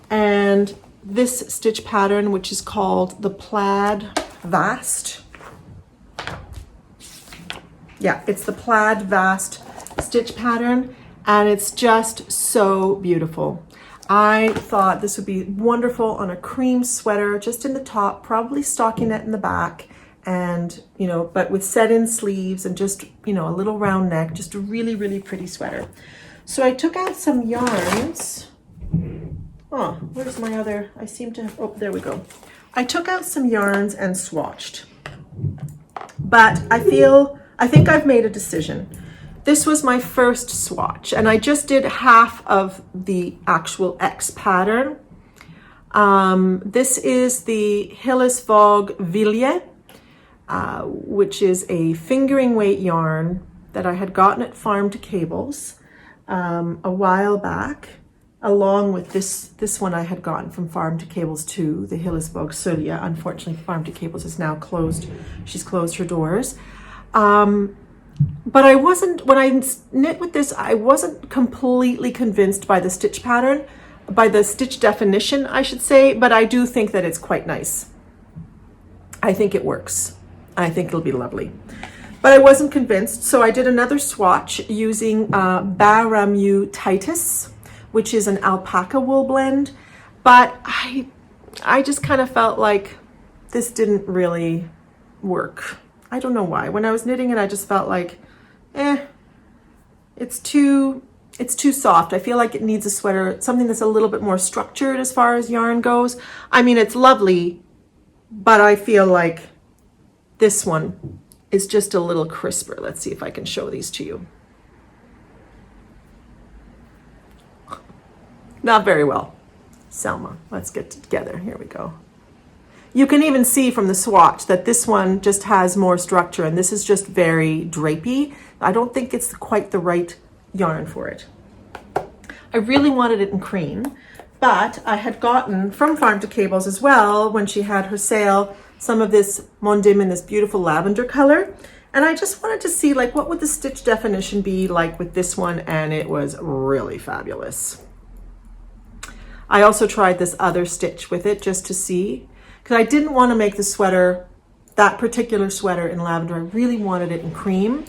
And this stitch pattern, which is called the Plaid Vast, Yeah, it's the plaid vast stitch pattern, and it's just so beautiful. I thought this would be wonderful on a cream sweater, just in the top, probably stockinette in the back, and, you know, but with set-in sleeves and just, you know, a little round neck, just a really, really pretty sweater. So I took out some yarns. Oh, where's my other, I seem to, oh, there we go. I took out some yarns and swatched, but I think I've made a decision. This was my first swatch, and I just did half of the actual X pattern. This is the Hillesvåg Vilje, which is a fingering weight yarn that I had gotten at Farm to Cables a while back, along with this one I had gotten from Farm to Cables too, the Hillesvåg Sölja. Unfortunately, Farm to Cables is now closed. She's closed her doors. But I wasn't, when I knit with this, I wasn't completely convinced by the stitch pattern, by the stitch definition, I should say, but I do think that it's quite nice. I think it works. I think it'll be lovely. But I wasn't convinced, so I did another swatch using Baramu Titus, which is an alpaca wool blend, but I just kind of felt like this didn't really work. I don't know why. When I was knitting it, I just felt like, it's too soft. I feel like it needs a sweater, something that's a little bit more structured as far as yarn goes. I mean, it's lovely, but I feel like this one is just a little crisper. Let's see if I can show these to you. Not very well. Selma, let's get together. Here we go. You can even see from the swatch that this one just has more structure, and this is just very drapey. I don't think it's quite the right yarn for it. I really wanted it in cream, but I had gotten from Farm to Cables as well, when she had her sale, some of this Mondim in this beautiful lavender color. And I just wanted to see, like, what would the stitch definition be like with this one, and it was really fabulous. I also tried this other stitch with it just to see, because I didn't want to make the sweater, that particular sweater, in lavender. I really wanted it in cream.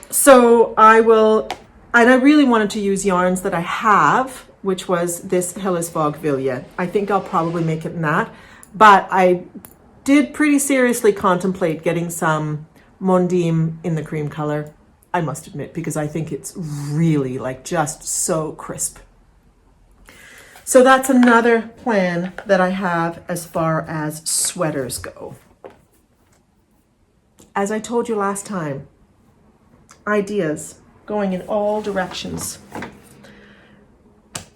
So I really wanted to use yarns that I have, which was this Hillesvåg Vilje. I think I'll probably make it in that. But I did pretty seriously contemplate getting some Mondim in the cream color, I must admit, because I think it's really, like, just so crisp. So that's another plan that I have as far as sweaters go. As I told you last time, ideas going in all directions.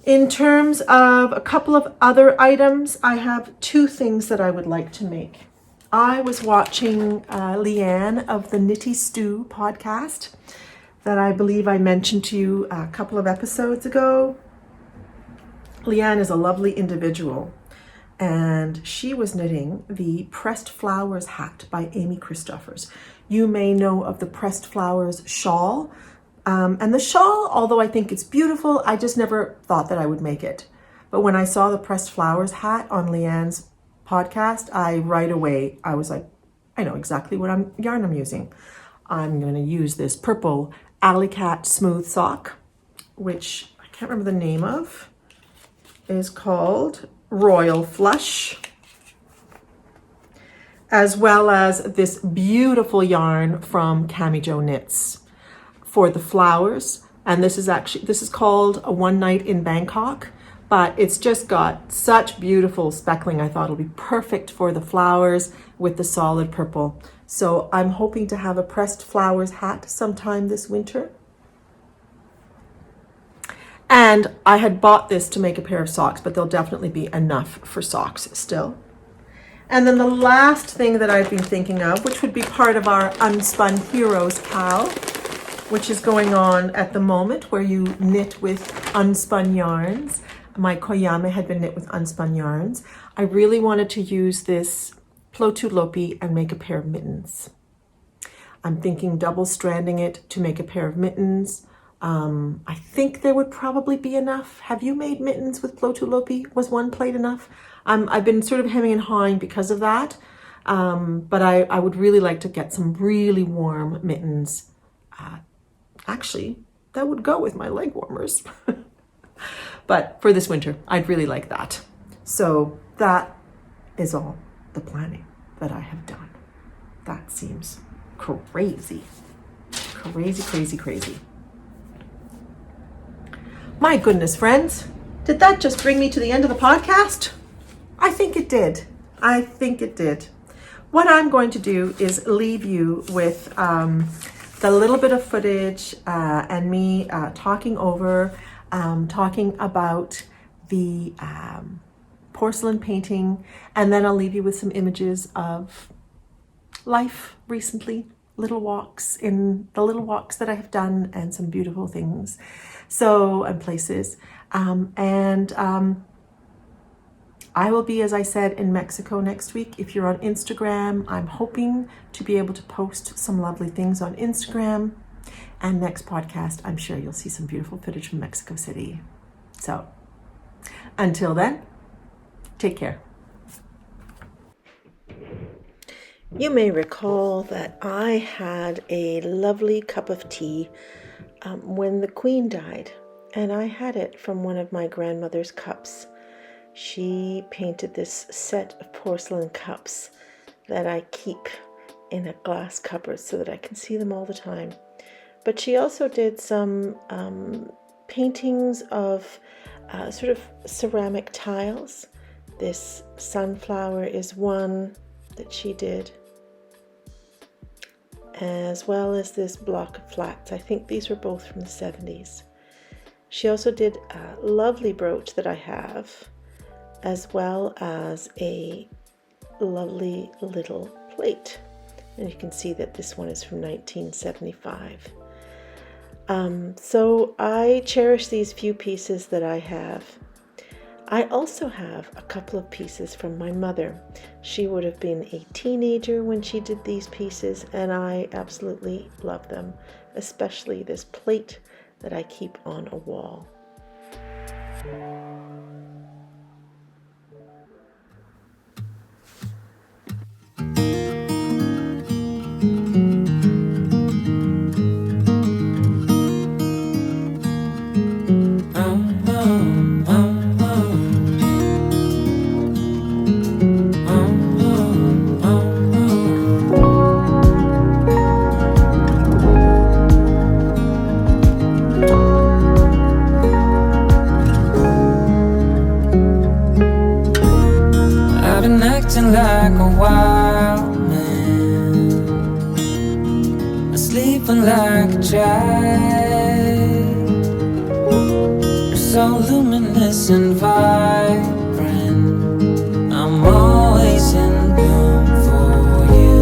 In terms of a couple of other items, I have two things that I would like to make. I was watching Leanne of the Knitty Stew podcast that I believe I mentioned to you a couple of episodes ago. Leanne is a lovely individual, and she was knitting the Pressed Flowers hat by Amy Christoffers. You may know of the Pressed Flowers shawl, and the shawl, although I think it's beautiful, I just never thought that I would make it. But when I saw the Pressed Flowers hat on Leanne's podcast, right away, I was like, I know exactly what yarn I'm using. I'm going to use this purple Alley Cat smooth sock, which I can't remember the name of. Is called Royal Flush, as well as this beautiful yarn from Cami Jo Knits for the flowers. And this is called A One Night in Bangkok, but it's just got such beautiful speckling. I thought it'll be perfect for the flowers with the solid purple. So I'm hoping to have a Pressed Flowers hat sometime this winter. And I had bought this to make a pair of socks, but there'll definitely be enough for socks still. And then the last thing that I've been thinking of, which would be part of our Unspun Heroes Pal, which is going on at the moment, where you knit with unspun yarns. My koyame had been knit with unspun yarns. I really wanted to use this Plotulopi and make a pair of mittens. I'm thinking double stranding it to make a pair of mittens. I think there would probably be enough. Have you made mittens with Plotulopi? Was one plate enough? I've been sort of hemming and hawing because of that. But I would really like to get some really warm mittens. Actually, that would go with my leg warmers. But for this winter, I'd really like that. So that is all the planning that I have done. That seems crazy. Crazy, crazy, crazy. My goodness, friends. Did that just bring me to the end of the podcast? I think it did. I think it did. What I'm going to do is leave you with the little bit of footage and me talking about the porcelain painting, and then I'll leave you with some images of life recently, little walks that I have done, and some beautiful things, and places. I will be, as I said, in Mexico next week. If you're on Instagram, I'm hoping to be able to post some lovely things on Instagram. And next podcast, I'm sure you'll see some beautiful footage from Mexico City. So until then, take care. You may recall that I had a lovely cup of tea when the Queen died, and I had it from one of my grandmother's cups. She painted this set of porcelain cups that I keep in a glass cupboard so that I can see them all the time. But she also did some paintings of sort of ceramic tiles. This sunflower is one that she did, as well as this block of flats. I think these were both from the 70s. She also did a lovely brooch that I have, as well as a lovely little plate. And you can see that this one is from 1975. So I cherish these few pieces that I have. I also have a couple of pieces from my mother. She would have been a teenager when she did these pieces, and I absolutely love them, especially this plate that I keep on a wall. Like a wild man, sleeping like a child. You're so luminous and vibrant. I'm always in bloom for you.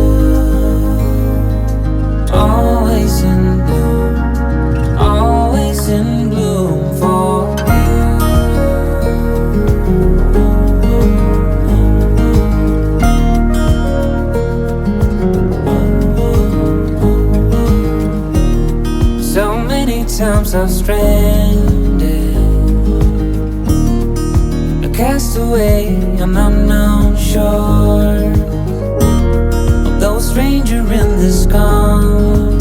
Always in bloom. Always in bloom for you. Times I'm stranded, a castaway on unknown shore, although a stranger in this calm.